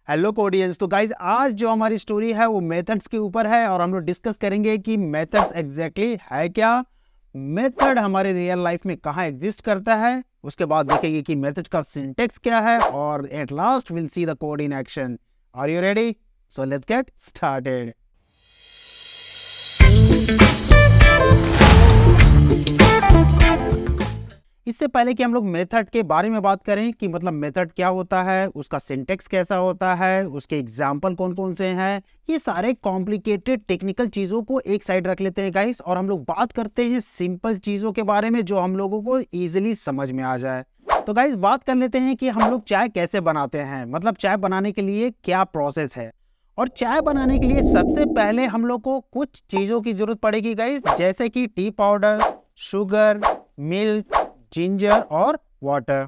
Hello कोडियंस। तो guys आज जो हमारी स्टोरी है वो मेथड्स के ऊपर है और हम लोग डिस्कस करेंगे कि मेथड्स एग्जैक्टली है क्या, मेथड हमारे रियल लाइफ में कहाँ एग्जिस्ट करता है, उसके बाद देखेंगे कि मेथड का सिंटेक्स क्या है और at last will see the code in action. Are you ready? So let's get started. इससे पहले कि हम लोग मेथड के बारे में बात करें कि मतलब मेथड क्या होता है, उसका सिंटेक्स कैसा होता है, उसके एग्जाम्पल कौन कौन से हैं, ये सारे कॉम्प्लिकेटेड टेक्निकल चीज़ों को एक साइड रख लेते हैं गाइस, और हम लोग बात करते हैं सिंपल चीज़ों के बारे में जो हम लोगों को ईजिली समझ में आ जाए। तो गाइस बात कर लेते हैं कि हम लोग चाय कैसे बनाते हैं, मतलब चाय बनाने के लिए क्या प्रोसेस है। और चाय बनाने के लिए सबसे पहले हम लोग को कुछ चीज़ों की जरूरत पड़ेगी गाइस, जैसे कि T powder, sugar, milk, ginger और वाटर।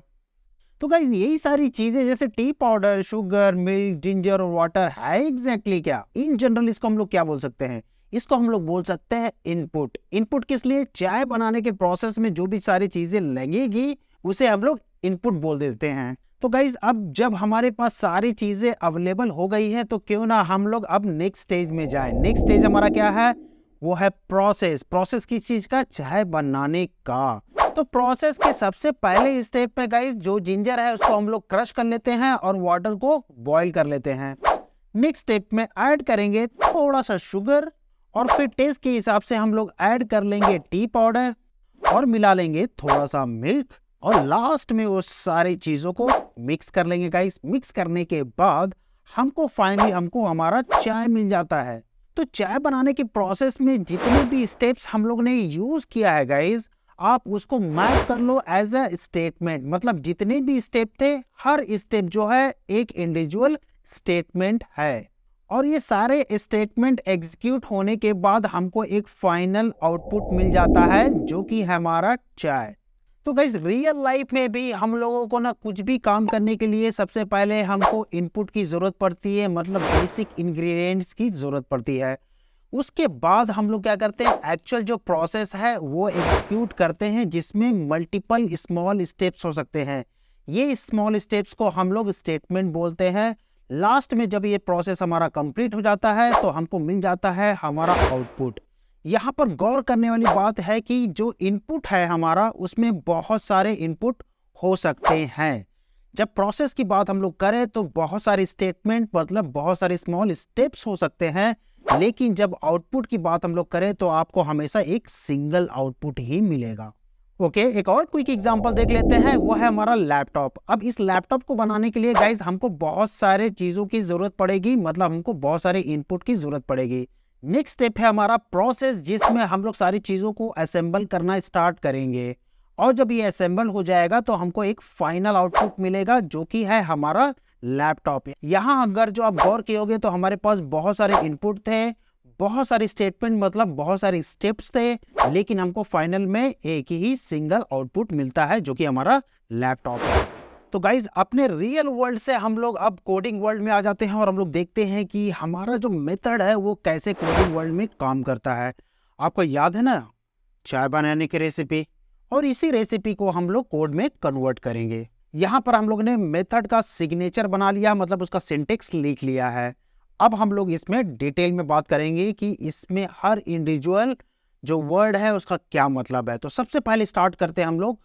तो गाइस यही सारी चीजें जैसे T powder, sugar, milk, ginger और वाटर है एग्जैक्टली क्या? इन जनरल इसको हम लोग क्या बोल सकते हैं? इसको हम लोग बोल सकते हैं इनपुट। इनपुट किस लिए? चाय बनाने के प्रोसेस में जो भी सारी चीजें लगेगी उसे हम लोग इनपुट बोल देते हैं। तो गाइस अब जब हमारे पास सारी चीजें अवेलेबल हो गई है तो क्यों ना हम लोग अब नेक्स्ट स्टेज में जाएं। नेक्स्ट स्टेज हमारा क्या है? वो है प्रोसेस। प्रोसेस किस चीज का? चाय बनाने का। तो प्रोसेस के सबसे पहले स्टेप पे गाइस जो जिंजर है उसको हम लोग क्रश कर लेते हैं और वाटर को बॉईल कर लेते हैं। नेक्स्ट स्टेप में ऐड करेंगे थोड़ा सा शुगर और फिर टेस्ट के हिसाब से हम लोग ऐड कर लेंगे टी पाउडर और मिला लेंगे थोड़ा सा मिल्क और लास्ट में वो सारी चीजों को मिक्स कर लेंगे गाइस। मिक्स करने के बाद फाइनली हमको हमारा चाय मिल जाता है। तो चाय बनाने के प्रोसेस में जितने भी स्टेप्स हम लोग ने यूज किया है गाइस, आप उसको मैप कर लो एज अ स्टेटमेंट। मतलब जितने भी स्टेप थे, हर स्टेप जो है एक इंडिविजुअल स्टेटमेंट है और ये सारे स्टेटमेंट एग्जीक्यूट होने के बाद हमको एक फाइनल आउटपुट मिल जाता है जो कि है हमारा चाय। तो गाइस रियल लाइफ में भी हम लोगों को ना कुछ भी काम करने के लिए सबसे पहले हमको इनपुट की जरूरत पड़ती है, मतलब बेसिक इंग्रेडिएंट्स की जरूरत पड़ती है। उसके बाद हम लोग क्या करते हैं, एक्चुअल जो प्रोसेस है वो एग्जीक्यूट करते हैं जिसमें मल्टीपल स्मॉल स्टेप्स हो सकते हैं। ये स्मॉल स्टेप्स को हम लोग स्टेटमेंट बोलते हैं। लास्ट में जब ये प्रोसेस हमारा कंप्लीट हो जाता है तो हमको मिल जाता है हमारा आउटपुट। यहाँ पर गौर करने वाली बात है कि जो इनपुट है हमारा, उसमें बहुत सारे इनपुट हो सकते हैं। जब प्रोसेस की बात हम लोग करें तो बहुत सारे स्टेटमेंट मतलब बहुत सारे स्मॉल स्टेप्स हो सकते हैं, लेकिन जब आउटपुट की बात हम लोग करें तो आपको हमेशा एक सिंगल आउटपुट ही मिलेगा। ओके, एक और क्विक एग्जांपल देख लेते हैं, वो है हमारा लैपटॉप। अब इस लैपटॉप को बनाने के लिए गाइस हमको बहुत सारे चीजों की जरूरत पड़ेगी, मतलब हमको बहुत सारे इनपुट की जरूरत पड़ेगी। नेक्स्ट स्टेप है हमारा प्रोसेस, जिसमें हम लोग सारी चीजों को असेंबल करना स्टार्ट करेंगे और जब ये असेंबल हो जाएगा तो हमको एक फाइनल आउटपुट मिलेगा जो कि है हमारा लैपटॉप। यहाँ अगर जो आप गौर कियोगे तो हमारे पास बहुत सारे इनपुट थे, बहुत सारे स्टेटमेंट मतलब बहुत सारे स्टेप्स थे, लेकिन हमको फाइनल में एक ही सिंगल आउटपुट मिलता है जो कि हमारा लैपटॉप है। तो गाइज अपने रियल वर्ल्ड से हम लोग अब कोडिंग वर्ल्ड में आ जाते हैं और हम लोग देखते हैं कि हमारा जो मेथड है वो कैसे कोडिंग वर्ल्ड में काम करता है। आपको याद है ना चाय बनाने की रेसिपी, और इसी रेसिपी को हम लोग कोड में कन्वर्ट करेंगे। यहाँ पर हम लोग ने मेथड का सिग्नेचर बना लिया, मतलब उसका सिंटेक्स लिख लिया है। अब हम लोग इसमें डिटेल में बात करेंगे कि इसमें हर इंडिविजुअल जो वर्ड है उसका क्या मतलब है। तो सबसे पहले स्टार्ट करते हैं हम लोग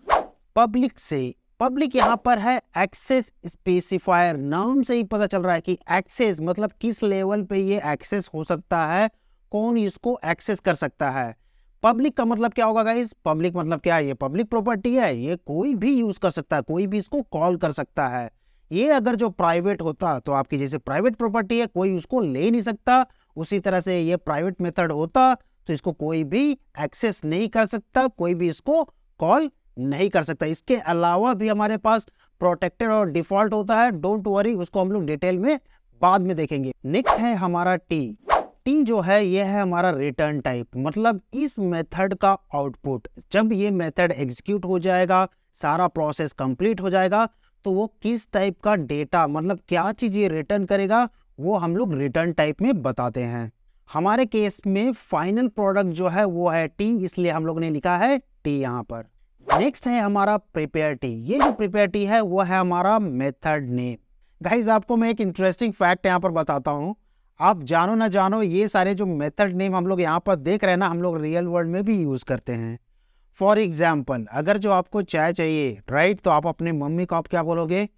पब्लिक से। पब्लिक यहाँ पर है एक्सेस स्पेसिफायर। नाम से ही पता चल रहा है कि एक्सेस मतलब किस लेवल पे ये एक्सेस हो सकता है, कौन इसको एक्सेस कर सकता है। पब्लिक का मतलब क्या होगा गाइस? पब्लिक मतलब क्या है? ये पब्लिक प्रॉपर्टी है, ये कोई भी यूज कर सकता है, कोई भी इसको कॉल कर सकता है। ये अगर जो प्राइवेट होता तो आपकी जैसे प्राइवेट प्रॉपर्टी है, कोई उसको ले नहीं सकता, उसी तरह से ये प्राइवेट मेथड होता तो इसको कोई भी एक्सेस नहीं कर सकता, कोई भी इसको कॉल नहीं कर सकता। इसके अलावा भी हमारे पास प्रोटेक्टेड और डिफॉल्ट होता है, डोंट वरी, उसको हम लोग डिटेल में बाद में देखेंगे। नेक्स्ट है हमारा टी। टी जो है ये है हमारा रिटर्न टाइप, मतलब इस मेथड का आउटपुट। जब ये मेथड एग्जीक्यूट हो जाएगा, सारा प्रोसेस कंप्लीट हो जाएगा, तो वो किस टाइप का डेटा मतलब क्या चीज ये रिटर्न करेगा वो हम लोग रिटर्न टाइप में बताते हैं। हमारे केस में फाइनल प्रोडक्ट जो है वो है टी, इसलिए हम लोग ने लिखा है टी यहाँ पर। नेक्स्ट है हमारा प्रिपेयर टी। ये जो प्रिपेयर टी है वो है हमारा मेथड नेम। गाइज आपको मैं एक इंटरेस्टिंग फैक्ट यहाँ पर बताता हूँ। आप जानो ना जानो, ये सारे जो मेथड नेम हम लोग यहाँ पर देख रहे हैं ना, हम लोग रियल वर्ल्ड में भी यूज करते हैं। फॉर एग्जाम्पल, अगर जो आपको चाय चाहिए, राइट, तो आप अपने मम्मी को आप क्या बोलोगे?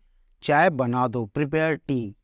चाय बना दो, प्रिपेयर टी।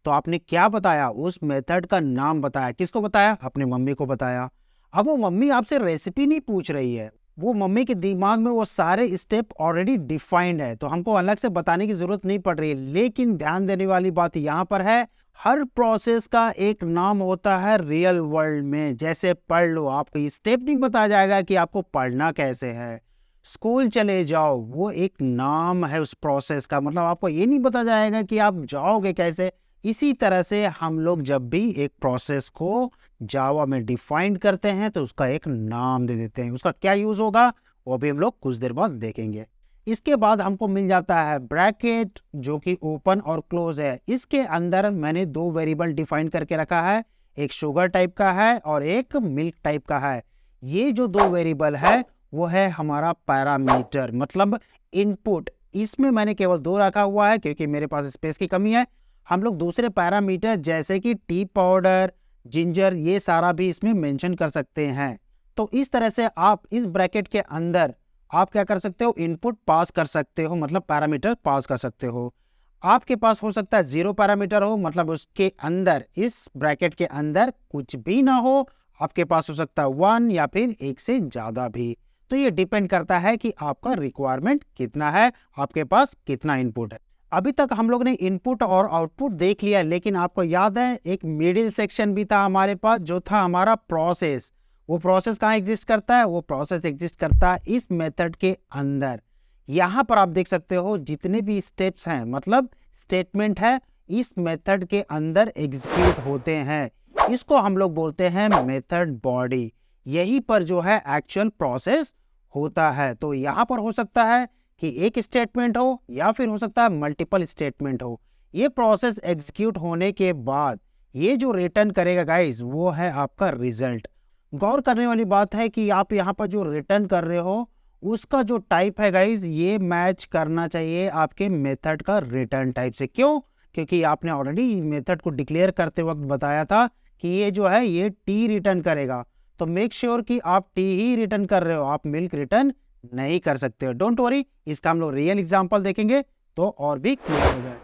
तो आपने क्या बताया? उस मेथड का नाम बताया। किसको बताया? अपने मम्मी को बताया। अब वो मम्मी आपसे रेसिपी नहीं पूछ रही है, वो मम्मी के दिमाग में वो सारे स्टेप ऑलरेडी डिफाइंड है, तो हमको अलग से बताने की जरूरत नहीं पड़ रही है। लेकिन ध्यान देने वाली बात यहाँ पर है, हर प्रोसेस का एक नाम होता है रियल वर्ल्ड में। जैसे पढ़ लो, आपको स्टेप नहीं बताया जाएगा कि आपको पढ़ना कैसे है। स्कूल चले जाओ, वो एक नाम है उस प्रोसेस का, मतलब आपको ये नहीं बताया जाएगा कि आप जाओगे कैसे। इसी तरह से हम लोग जब भी एक प्रोसेस को जावा में डिफाइन करते हैं तो उसका एक नाम दे देते हैं। उसका क्या यूज होगा वो भी हम लोग कुछ देर बाद देखेंगे। इसके बाद हमको मिल जाता है ब्रैकेट, जो कि ओपन और क्लोज है। इसके अंदर मैंने दो वेरिएबल डिफाइन करके रखा है, एक शुगर टाइप का है और एक मिल्क टाइप का है। ये जो दो वेरिएबल है वो है हमारा पैरामीटर, मतलब इनपुट। इसमें मैंने केवल दो रखा हुआ है क्योंकि मेरे पास स्पेस की कमी है। हम लोग दूसरे पैरामीटर जैसे कि टी पाउडर, जिंजर, ये सारा भी इसमें मेंशन कर सकते हैं। तो इस तरह से आप इस ब्रैकेट के अंदर आप क्या कर सकते हो? इनपुट पास कर सकते हो, मतलब पैरामीटर पास कर सकते हो। आपके पास हो सकता है 0 पैरामीटर हो, मतलब उसके अंदर, इस ब्रैकेट के अंदर कुछ भी ना हो। आपके पास हो सकता है 1 या फिर एक से ज्यादा भी। तो ये डिपेंड करता है कि आपका रिक्वायरमेंट कितना है, आपके पास कितना इनपुट है। अभी तक हम लोग ने इनपुट और आउटपुट देख लिया, लेकिन आपको याद है एक मिडिल सेक्शन भी था हमारे पास, जो था हमारा प्रोसेस। वो प्रोसेस कहाँ एग्जिस्ट करता है? वो प्रोसेस एग्जिस्ट करता है इस मेथड के अंदर। यहाँ पर आप देख सकते हो जितने भी स्टेप्स हैं, मतलब स्टेटमेंट है, इस मेथड के अंदर एग्जीक्यूट होते हैं। इसको हम लोग बोलते हैं मेथड बॉडी। यही पर जो है एक्चुअल प्रोसेस होता है। तो यहाँ पर हो सकता है कि एक स्टेटमेंट हो या फिर हो सकता है मल्टीपल स्टेटमेंट हो। ये प्रोसेस एग्जीक्यूट होने के बाद ये जो रिटर्न करेगा गाइस, वो है आपका रिजल्ट। गौर करने वाली बात है कि आप यहाँ पर जो रिटर्न कर रहे हो उसका जो टाइप है गाइस, ये मैच करना चाहिए आपके मेथड का रिटर्न टाइप से। क्यों? क्योंकि आपने ऑलरेडी मेथड को डिक्लेयर करते वक्त बताया था कि ये जो है ये टी रिटर्न करेगा। तो मेक श्योर कि आप टी ही रिटर्न कर रहे हो, आप मिल्क रिटर्न नहीं कर सकते हो। डोंट वरी, इसका हम लोग रियल एग्जांपल देखेंगे तो और भी क्लियर हो जाए।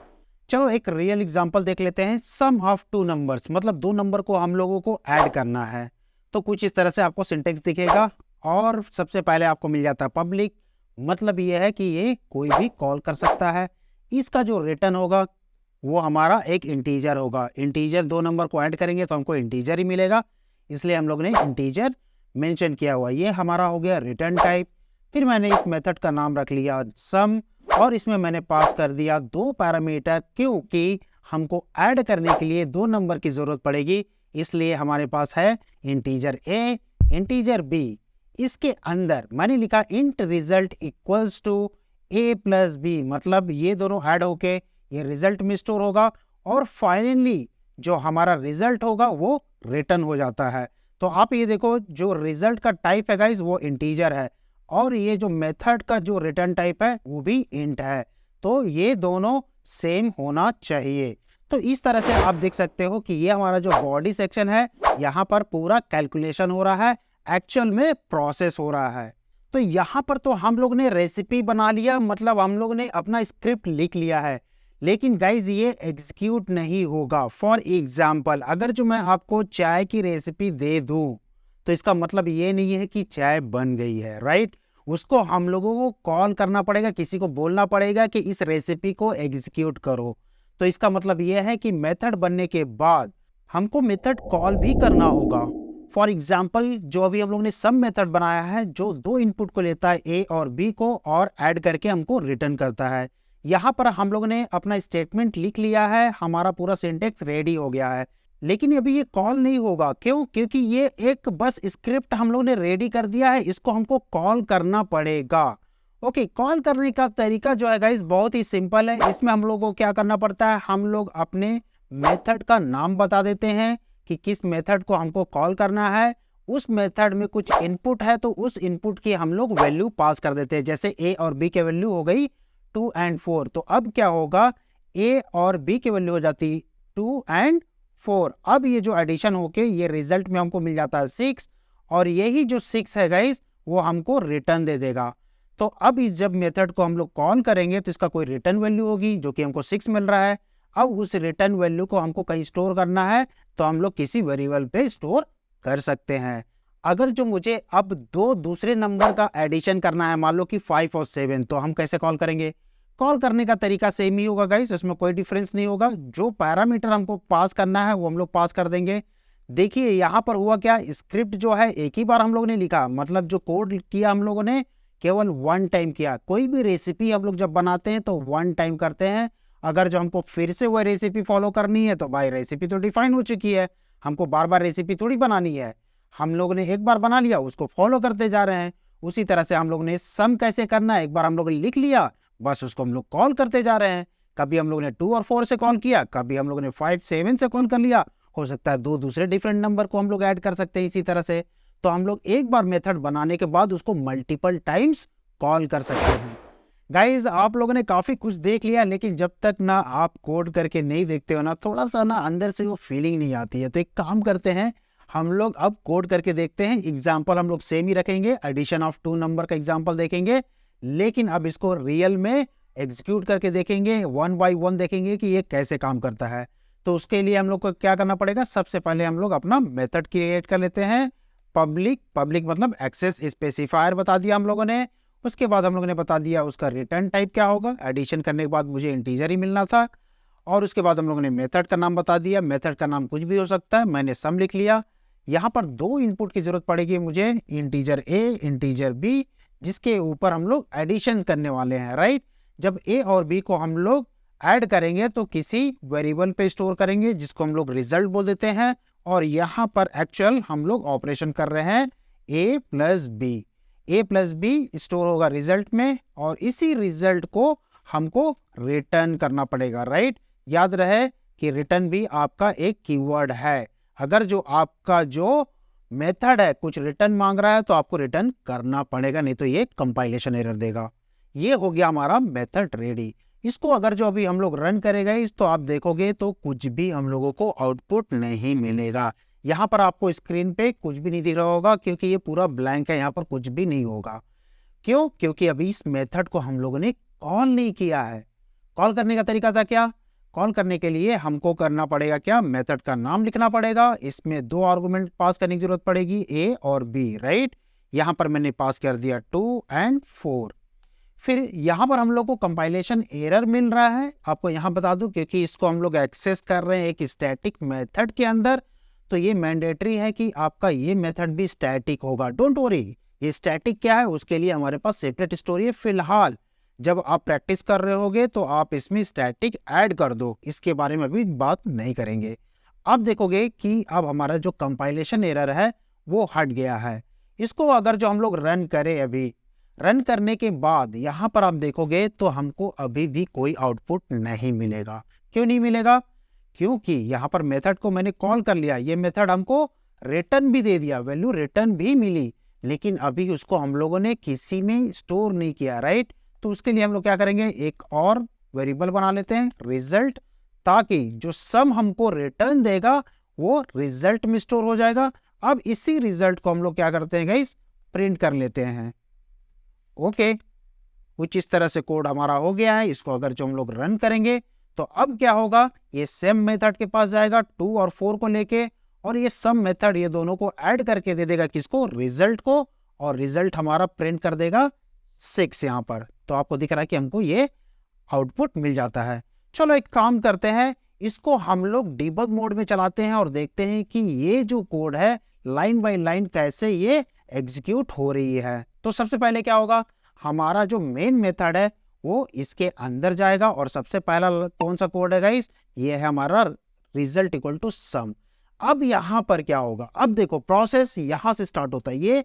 चलो एक रियल एग्जांपल देख लेते हैं। सम ऑफ टू नंबर्स, मतलब दो नंबर को हम लोगों को ऐड करना है। तो कुछ इस तरह से आपको सिंटेक्स दिखेगा और सबसे पहले आपको मिल जाता है पब्लिक, मतलब ये है कि ये कोई भी कॉल कर सकता है। इसका जो रिटर्न होगा वो हमारा एक इंटीजर होगा। इंटीजर, दो नंबर को ऐड करेंगे तो हमको इंटीजर ही मिलेगा, इसलिए हम लोग ने इंटीजर मेंशन किया हुआ। ये हमारा हो गया रिटर्न टाइप। फिर मैंने इस मेथड का नाम रख लिया सम, और इसमें मैंने पास कर दिया दो पैरामीटर, क्योंकि हमको ऐड करने के लिए दो नंबर की जरूरत पड़ेगी, इसलिए हमारे पास है इंटीजर ए, इंटीजर बी। इसके अंदर मैंने लिखा int result equals to a plus b, मतलब ये दोनों ऐड होके ये रिजल्ट में स्टोर होगा और फाइनली जो हमारा रिजल्ट होगा वो रिटर्न हो जाता है। तो आप ये देखो, जो रिजल्ट का टाइप है गाइस वो इंटीजर है और ये जो मेथड का जो रिटर्न टाइप है वो भी इंट है। तो ये दोनों सेम होना चाहिए। तो इस तरह से आप देख सकते हो कि ये हमारा जो बॉडी सेक्शन है, यहाँ पर पूरा कैलकुलेशन हो रहा है, एक्चुअल में प्रोसेस हो रहा है। तो यहाँ पर तो हम लोग ने रेसिपी बना लिया, मतलब हम लोग ने अपना स्क्रिप्ट लिख लिया है, लेकिन गाइज ये एग्जीक्यूट नहीं होगा। फॉर एग्जाम्पल, अगर जो मैं आपको चाय की रेसिपी दे दूं तो इसका मतलब ये नहीं है कि चाय बन गई है, राइट। उसको हम लोगों को कॉल करना पड़ेगा, किसी को बोलना पड़ेगा कि इस रेसिपी को एग्जीक्यूट करो। तो इसका मतलब ये है कि मेथड बनने के बाद हमको मेथड कॉल भी करना होगा। फॉर एग्जाम्पल, जो अभी हम लोग ने सम मेथड बनाया है, जो दो इनपुट को लेता है ए और बी को और ऐड करके हमको रिटर्न करता है। यहाँ पर हम लोग ने अपना स्टेटमेंट लिख लिया है, हमारा पूरा सिंटेक्स रेडी हो गया है, लेकिन अभी ये कॉल नहीं होगा। क्यों? क्योंकि ये एक बस स्क्रिप्ट हम लोग ने रेडी कर दिया है, इसको हमको कॉल करना पड़ेगा। ओके, कॉल करने का तरीका जो है गाइस बहुत ही सिंपल है। इसमें हम लोग को क्या करना पड़ता है, हम लोग अपने मेथड का नाम बता देते हैं कि किस मेथड को हमको कॉल करना है। उस मेथड में कुछ इनपुट है तो उस इनपुट की हम लोग वैल्यू पास कर देते हैं। जैसे ए और बी की वैल्यू हो गई 2 और 4। तो अब क्या होगा, ए और बी की वैल्यू हो जाती 2 एंड 4। अब ये जो एडिशन होके ये रिजल्ट में हमको मिल जाता है 6, और यही जो 6 है गाइस वो हमको रिटर्न दे देगा। तो अब इस जब मेथड को हम लोग कॉल करेंगे तो इसका कोई रिटर्न वैल्यू होगी जो कि हमको 6 मिल रहा है। अब उस रिटर्न वैल्यू को हमको कहीं स्टोर करना है तो हम लोग किसी वेरिएबल पे स्टोर कर सकते हैं। अगर जो मुझे अब दो दूसरे नंबर का एडिशन करना है, मान लो कि 5 और 7, तो हम कैसे कॉल करेंगे? कॉल करने का तरीका सेम ही होगा गाइस, इसमें कोई डिफरेंस नहीं होगा। जो पैरामीटर हमको पास करना है वो हम लोग पास कर देंगे। देखिए यहाँ पर हुआ क्या, स्क्रिप्ट जो है एक ही बार हम लोग ने लिखा, मतलब जो कोड किया हम लोगों ने केवल 1 टाइम किया। कोई भी रेसिपी हम लोग जब बनाते हैं तो 1 टाइम करते हैं। अगर जो हमको फिर से वह रेसिपी फॉलो करनी है तो भाई रेसिपी तो डिफाइन हो चुकी है, हमको बार बार रेसिपी थोड़ी बनानी है। हम लोग ने एक बार बना लिया, उसको फॉलो करते जा रहे हैं। उसी तरह से हम लोग ने सम कैसे करना है एक बार हम लोग ने लिख लिया, बस उसको हम लोग कॉल करते जा रहे हैं। कभी हम लोग ने 2 और 4 से कॉल किया, कभी हम लोग ने 5 7 से कॉल कर लिया। हो सकता है दो दूसरे डिफरेंट नंबर को हम लोग ऐड कर सकते हैं इसी तरह से। तो हम लोग एक बार मेथड बनाने के बाद उसको मल्टीपल टाइम्स कॉल कर सकते हैं। गाइज आप लोगों ने काफी कुछ देख लिया, लेकिन जब तक ना आप कोड करके नहीं देखते हो ना, थोड़ा सा ना अंदर से वो फीलिंग नहीं आती है। तो एक काम करते हैं, हम लोग अब कोड करके देखते हैं। एग्जाम्पल हम लोग सेम ही रखेंगे, एडिशन ऑफ 2 नंबर का एग्जाम्पल देखेंगे, लेकिन अब इसको रियल में एग्जीक्यूट करके देखेंगे, 1 बाय 1 देखेंगे कि ये कैसे काम करता है। तो उसके लिए हम लोग को क्या करना पड़ेगा, सबसे पहले हम लोग अपना मेथड क्रिएट कर लेते हैं। पब्लिक मतलब एक्सेस स्पेसिफायर बता दिया हम लोगों ने। उसके बाद हम लोगों ने बता दिया उसका रिटर्न टाइप क्या होगा, एडिशन करने के बाद मुझे इंटीजर ही मिलना था। और उसके बाद हम लोगों ने मेथड का नाम बता दिया, मेथड का नाम कुछ भी हो सकता है, मैंने सम लिख लिया। यहाँ पर 2 इनपुट की जरूरत पड़ेगी मुझे, इंटीजर ए इंटीजर बी, जिसके ऊपर हम लोग एडिशन करने वाले हैं, राइट। जब ए और बी को हम लोग ऐड करेंगे तो किसी वेरिएबल पे स्टोर करेंगे जिसको हम लोग रिजल्ट बोल देते हैं। और यहाँ पर एक्चुअल हम लोग ऑपरेशन कर रहे हैं ए प्लस बी स्टोर होगा रिजल्ट में, और इसी रिजल्ट को हमको रिटर्न करना पड़ेगा, राइट। याद रहे कि रिटर्न भी आपका एक कीवर्ड है। अगर जो आपका जो मेथड है कुछ रिटर्न मांग रहा है तो आपको रिटर्न करना पड़ेगा, नहीं तो ये कंपाइलेशन एरर देगा। ये हो गया हमारा मेथड रेडी। इसको अगर जो अभी हम लोग रन करेगा इस, तो आप देखोगे तो कुछ भी हम लोगों को आउटपुट नहीं मिलेगा। यहाँ पर आपको स्क्रीन पे कुछ भी नहीं दिख रहा होगा क्योंकि ये पूरा ब्लैंक है, यहाँ पर कुछ भी नहीं होगा। क्यों? क्योंकि अभी इस मेथड को हम लोगों ने कॉल नहीं किया है। कॉल करने का तरीका था क्या, कॉल करने के लिए हमको करना पड़ेगा क्या, मेथड का नाम लिखना पड़ेगा। इसमें 2 आर्गुमेंट पास करने की जरूरत पड़ेगी, ए और बी, राइट। यहाँ पर मैंने पास कर दिया 2 एंड 4। फिर यहाँ पर हम लोग को कंपाइलेशन एरर मिल रहा है, आपको यहाँ बता दूं, क्योंकि इसको हम लोग एक्सेस कर रहे हैं एक स्टैटिक मेथड के अंदर। तो ये मैंडेटरी है कि आपका ये मेथड भी स्टैटिक होगा। डोंट वरी, ये स्टैटिक क्या है उसके लिए हमारे पास सेपरेट स्टोरी है। फिलहाल जब आप प्रैक्टिस कर रहे होगे तो आप इसमें स्टैटिक ऐड कर दो, इसके बारे में भी बात नहीं करेंगे। अब देखोगे कि अब हमारा जो कंपाइलेशन एरर है वो हट गया है। इसको अगर जो हम लोग रन करें, अभी रन करने के बाद यहाँ पर आप देखोगे तो हमको अभी भी कोई आउटपुट नहीं मिलेगा। क्यों नहीं मिलेगा? क्योंकि यहाँ पर मेथड को मैंने कॉल कर लिया, ये मेथड हमको रिटर्न भी दे दिया, वैल्यू रिटर्न भी मिली, लेकिन अभी उसको हम लोगों ने किसी में स्टोर नहीं किया, राइट। तो उसके लिए हम लोग क्या करेंगे, एक और वेरिएबल बना लेते हैं रिजल्ट, ताकि जो सम हमको रिटर्न देगा वो रिजल्ट में स्टोर हो जाएगा। अब इसी रिजल्ट को हम लोग क्या करते हैं गाइस, प्रिंट कर लेते हैं। ओके, कुछ इस तरह से कोड हमारा हो गया है। इसको अगर जो हम लोग रन करेंगे तो अब क्या होगा, ये सेम मेथड के पास जाएगा 2 और 4 को लेके, और ये सम मेथड ये दोनों को ऐड करके दे देगा किसको, रिजल्ट को, और रिजल्ट हमारा प्रिंट कर देगा 6 यहाँ पर। तो आपको दिख रहा है कि हमको ये आउटपुट मिल जाता है। चलो एक काम करते हैं, इसको हम लोग डिबग मोड में चलाते हैं और देखते हैं कि ये जो कोड है लाइन बाय लाइन कैसे ये एग्जीक्यूट हो रही है। तो सबसे पहले क्या होगा, हमारा जो मेन मेथड है वो इसके अंदर जाएगा, और सबसे पहला कौन सा कोड है गाइस, ये है हमारा रिजल्ट इक्वल टू सम। अब यहाँ पर क्या होगा, अब देखो प्रोसेस यहाँ से स्टार्ट होता है, ये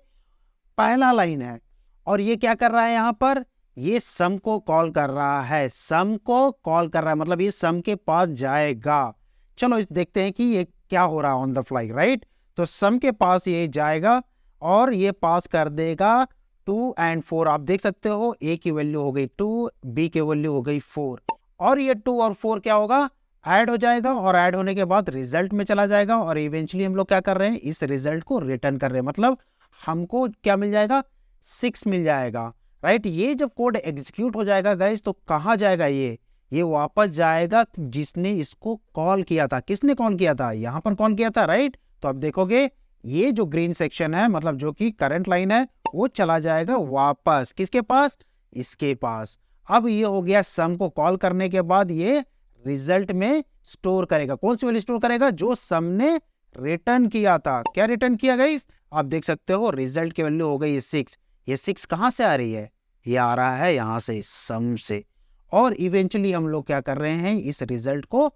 पहला लाइन है, और ये क्या कर रहा है, यहाँ पर ये सम को कॉल कर रहा है, सम को कॉल कर रहा है, मतलब ये सम के पास जाएगा। चलो इस देखते हैं कि ये क्या हो रहा है ऑन द फ्लाई, राइट। तो सम के पास ये जाएगा और ये पास कर देगा 2 एंड 4। आप देख सकते हो, ए की वैल्यू हो गई 2, बी की वैल्यू हो गई 4। और ये 2 और 4 क्या होगा, ऐड हो जाएगा, और ऐड होने के बाद रिजल्ट में चला जाएगा, और इवेंचुअली हम लोग क्या कर रहे हैं, इस रिजल्ट को रिटर्न कर रहे हैं, मतलब हमको क्या मिल जाएगा, 6 मिल जाएगा, राइट। ये जब कोड एग्जीक्यूट हो जाएगा गाइस, तो कहाँ जाएगा, ये वापस जाएगा जिसने इसको कॉल किया था। किसने कॉल किया था, यहाँ पर कॉल किया था, राइट। तो अब देखोगे ये जो ग्रीन सेक्शन है, मतलब जो कि करंट लाइन है, वो चला जाएगा वापस किसके पास, इसके पास। अब ये हो गया सम को कॉल करने के बाद ये रिजल्ट में स्टोर करेगा। कौन सी वैल्यू स्टोर करेगा, जो सम ने रिटर्न किया था। क्या रिटर्न किया गाइस, आप देख सकते हो रिजल्ट की वैल्यू हो गई 6। ये 6 कहां से आ रही है, ये आ रहा है यहां से, सम से। और इवेंचुअली हम लोग क्या कर रहे हैं, इस रिजल्ट को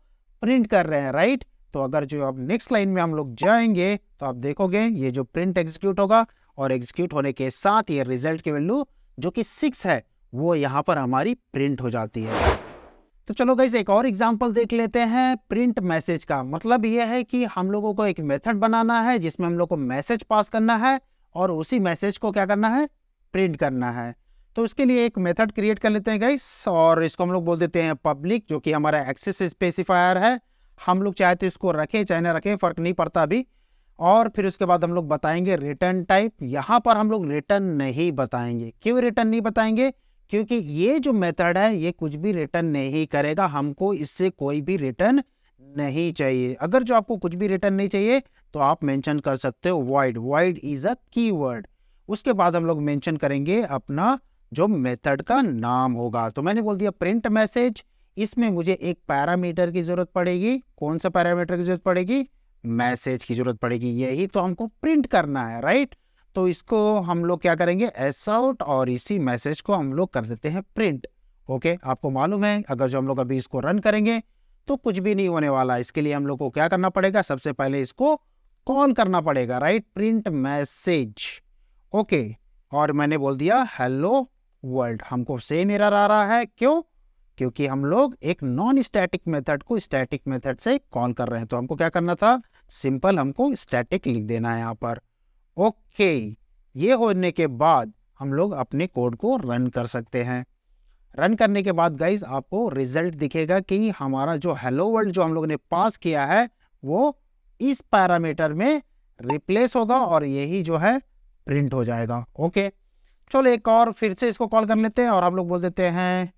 प्रिंट कर रहे हैं, राइट। तो अगर जो अब नेक्स्ट लाइन में हम लोग जाएंगे, तो आप देखोगे ये जो प्रिंट एग्जीक्यूट होगा, और एग्जीक्यूट होने के साथ ये रिजल्ट की वैल्यू जो कि 6 है, वो यहाँ पर हमारी प्रिंट हो जाती है। तो चलो गाइस एक और एग्जांपल देख लेते हैं प्रिंट मैसेज का। मतलब ये है कि हम लोगों को एक मेथड बनाना है जिसमें हम लोग को मैसेज पास करना है, और उसी मैसेज को क्या करना है, प्रिंट करना है। तो उसके लिए एक मेथड क्रिएट कर लेते हैं गाइस, और इसको हम लोग बोल देते हैं पब्लिक, जो कि हमारा एक्सेस स्पेसिफायर है। हम लोग चाहे तो इसको रखें चाहे ना रखें, फर्क नहीं पड़ता अभी। और फिर उसके बाद हम लोग बताएंगे रिटर्न टाइप। यहाँ पर हम लोग रिटर्न नहीं बताएंगे। क्यों रिटर्न नहीं बताएंगे, क्योंकि ये जो मेथड है ये कुछ भी रिटर्न नहीं करेगा, हमको इससे कोई भी रिटर्न नहीं चाहिए। अगर जो आपको कुछ भी रिटर्न नहीं चाहिए, तो आप मेंशन कर सकते हो void। void is a keyword. उसके बाद हम लोग मेंशन करेंगे अपना जो मेथड का नाम होगा। तो मैंने बोल दिया प्रिंट मैसेज। इसमें मुझे एक पैरामीटर की जरूरत पड़ेगी। कौन सा पैरामीटर की जरूरत पड़ेगी, मैसेज की जरूरत पड़ेगी। यही तो हमको प्रिंट करना है, राइट। तो इसको हम लोग क्या करेंगे, एस आउट, और इसी मैसेज को हम लोग कर देते हैं प्रिंट। ओके, आपको मालूम है अगर जो हम लोग अभी इसको रन करेंगे तो कुछ भी नहीं होने वाला। इसके लिए हम लोग को क्या करना पड़ेगा, सबसे पहले इसको कॉल करना पड़ेगा, राइट, प्रिंट मैसेज। ओके, और मैंने बोल दिया हेलो वर्ल्ड। हमको सेम एरर आ रहा है, क्यों, क्योंकि हम लोग एक नॉन स्टैटिक मेथड को स्टैटिक मेथड से कॉल कर रहे हैं। तो हमको क्या करना था, सिंपल हमको स्टैटिक लिख देना है यहाँ पर। ओके, ये होने के बाद हम लोग अपने कोड को रन कर सकते हैं। रन करने के बाद गाइज आपको रिजल्ट दिखेगा कि हमारा जो हेलो वर्ल्ड जो हम लोग ने पास किया है, वो इस पैरामीटर में रिप्लेस होगा, और यही जो है प्रिंट हो जाएगा। ओके, चलो एक और फिर से इसको कॉल कर लेते हैं, और हम लोग बोल देते हैं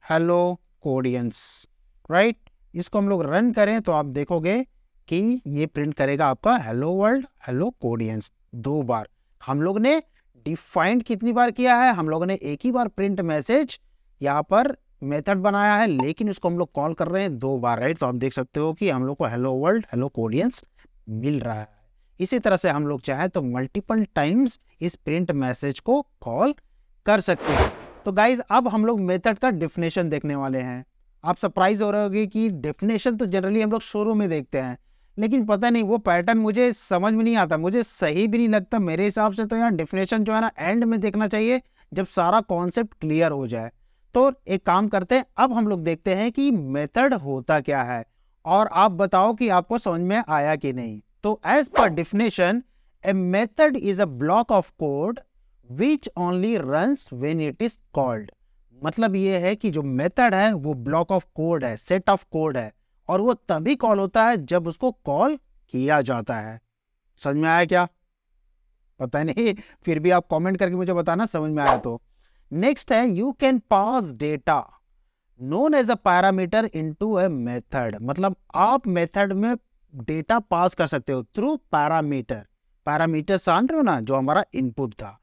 हेलो कोडियंस, राइट। इसको हम लोग रन करें तो आप देखोगे कि ये प्रिंट करेगा आपका हेलो वर्ल्ड हेलो कोडियंस 2 बार। हम लोग ने डिफाइंड कितनी बार किया है, हम लोगों ने एक ही बार प्रिंट मैसेज यहाँ पर मेथड बनाया है, लेकिन इसको हम लोग कॉल कर रहे हैं 2 बार, राइट। तो आप देख सकते हो कि हम लोग को हेलो वर्ल्ड हेलो कोडियंस मिल रहा है। इसी तरह से हम लोग चाहे तो मल्टीपल टाइम्स इस प्रिंट मैसेज को कॉल कर सकते हैं। तो गाइज अब हम लोग मेथड का डेफिनेशन देखने वाले हैं। आप सरप्राइज हो रहे होंगे कि डेफिनेशन तो जनरली हम लोग शुरू में देखते हैं, लेकिन पता नहीं वो पैटर्न मुझे समझ में नहीं आता, मुझे सही भी नहीं लगता। मेरे हिसाब से तो यहाँ डेफिनेशन जो है ना एंड में देखना चाहिए, जब सारा कॉन्सेप्ट क्लियर हो जाए। तो एक काम करते हैं, अब हम लोग देखते हैं कि मेथड होता क्या है, और आप बताओ कि आपको समझ में आया कि नहीं। तो as per definition, a method is a block of code which only runs when it is called. मतलब ये है कि जो मेथड है वो ब्लॉक ऑफ कोड है, सेट ऑफ कोड है, और वो तभी कॉल होता है जब उसको कॉल किया जाता है। समझ में आया क्या, पता नहीं, फिर भी आप कमेंट करके मुझे बताना समझ में आया तो। नेक्स्ट है you can pass data known as a parameter into a method. मतलब आप मेथड में डेटा पास कर सकते हो थ्रू पैरामीटर। पैरामीटर जान रहे हो ना, जो हमारा इनपुट था।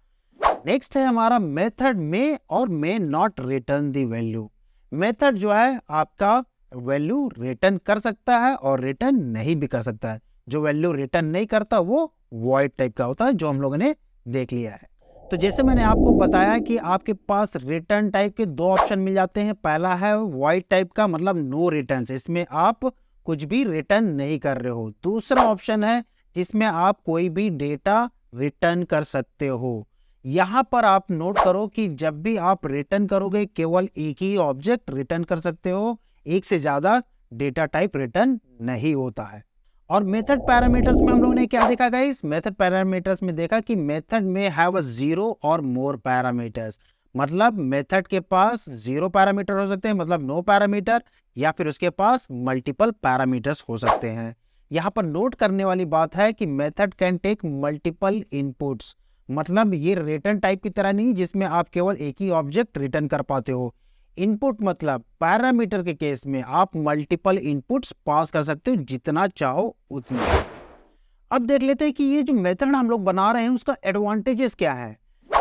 नेक्स्ट है हमारा मेथड में और may not return the value. Method जो है आपका वैल्यू रिटर्न कर सकता है और रिटर्न नहीं भी कर सकता है। जो वैल्यू रिटर्न नहीं करता वो वॉइड टाइप का होता है, जो हम लोगों ने देख लिया है। तो जैसे मैंने आपको बताया कि आपके पास रिटर्न टाइप के 2 ऑप्शन मिल जाते हैं। पहला है वॉइड टाइप का, मतलब नो रिटर्न, इसमें आप कुछ भी रिटर्न नहीं कर रहे हो। दूसरा ऑप्शन है जिसमें आप कोई भी डेटा रिटर्न कर सकते हो। यहाँ पर आप नोट करो कि जब भी आप रिटर्न करोगे केवल एक ही ऑब्जेक्ट रिटर्न कर सकते हो, एक से ज्यादा डेटा टाइप रिटर्न नहीं होता है। और मेथड पैरामीटर्स में हम लोगों ने क्या देखा गाइस, मेथड पैरामीटर्स में देखा कि मेथड में हैव अ 0 और मोर पैरामीटर्स। मतलब मेथड के पास 0 पैरामीटर हो सकते हैं, मतलब नो पैरामीटर, या फिर उसके पास मल्टीपल पैरामीटर्स हो सकते हैं। यहाँ पर नोट करने वाली बात है कि method can take multiple inputs, मतलब ये रिटर्न टाइप की तरह नहीं जिसमें आप केवल एक ही ऑब्जेक्ट रिटर्न कर पाते हो। इनपुट मतलब पैरामीटर के केस में आप मल्टीपल इनपुट्स पास कर सकते हो, जितना चाहो उतना। अब देख लेते हैं कि ये जो मेथड हम लोग बना रहे हैं उसका एडवांटेजेस क्या है।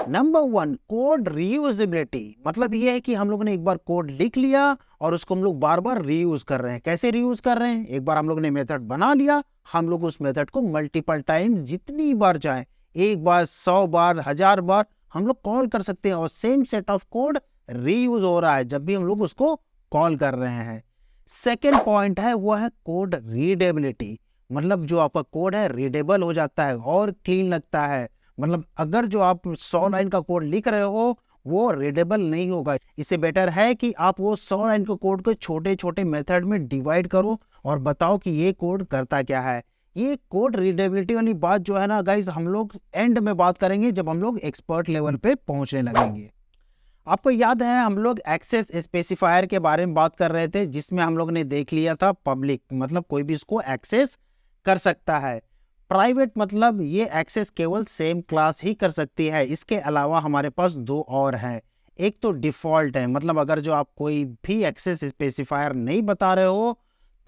नंबर 1, कोड रीयूजेबिलिटी, मतलब ये है कि हम लोग ने एक बार कोड लिख लिया और उसको हम लोग बार बार रीयूज कर रहे हैं। कैसे रीयूज कर रहे हैं, एक बार हम लोग ने मेथड बना लिया, हम लोग उस मेथड को मल्टीपल टाइम जितनी बार चाहे, एक बार, 100 बार, 1000 बार हम लोग कॉल कर सकते हैं और same set of code reuse हो रहा है जब भी हम लोग उसको कॉल कर रहे हैं। सेकेंड पॉइंट है वो है कोड रीडेबिलिटी, मतलब जो आपका कोड है रीडेबल हो जाता है और क्लीन लगता है। मतलब अगर जो आप 100 लाइन का कोड लिख रहे हो वो रीडेबल नहीं होगा। इससे बेटर है कि आप वो 100 लाइन के कोड को छोटे छोटे मेथड में डिवाइड करो और बताओ कि ये कोड करता क्या है। ये कोड रीडेबिलिटी वाली बात जो है ना गाइस, हम लोग एंड में बात करेंगे जब हम लोग एक्सपर्ट लेवल पे पहुंचने लगेंगे। आपको याद है हम लोग एक्सेस स्पेसिफायर के बारे में बात कर रहे थे, जिसमें हम लोग ने देख लिया था पब्लिक, मतलब कोई भी इसको एक्सेस कर सकता है। प्राइवेट मतलब ये एक्सेस केवल सेम क्लास ही कर सकती है। इसके अलावा हमारे पास दो और हैं। एक तो डिफ़ॉल्ट है, मतलब अगर जो आप कोई भी एक्सेस स्पेसिफायर नहीं बता रहे हो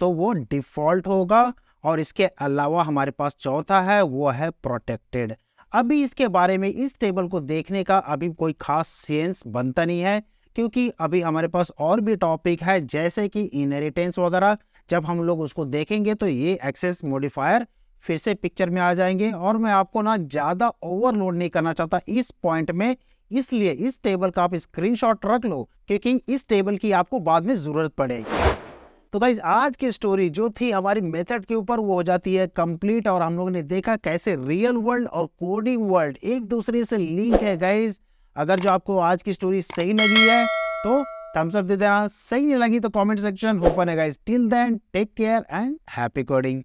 तो वो डिफ़ॉल्ट होगा। और इसके अलावा हमारे पास चौथा है, वो है प्रोटेक्टेड। अभी इसके बारे में, इस टेबल को देखने का अभी कोई खास सेंस बनता नहीं है, क्योंकि अभी हमारे पास और भी टॉपिक है जैसे कि इनहेरिटेंस वगैरह। जब हम लोग उसको देखेंगे तो ये एक्सेस मॉडिफायर फिर से पिक्चर में आ जाएंगे। और मैं आपको ना ज़्यादा ओवरलोड नहीं करना चाहता इस पॉइंट में, इसलिए इस टेबल का आप स्क्रीनशॉट रख लो, क्योंकि इस टेबल की आपको बाद में ज़रूरत पड़ेगी। तो गाइज आज की स्टोरी जो थी हमारी मेथड के ऊपर वो हो जाती है कंप्लीट। और हम लोगों ने देखा कैसे रियल वर्ल्ड और कोडिंग वर्ल्ड एक दूसरे से लिंक है गाइज। अगर जो आपको आज की स्टोरी सही लगी है तो थम्स अप दे देना, सही नहीं लगी तो कमेंट सेक्शन ओपन है guys. Till then take care and happy coding.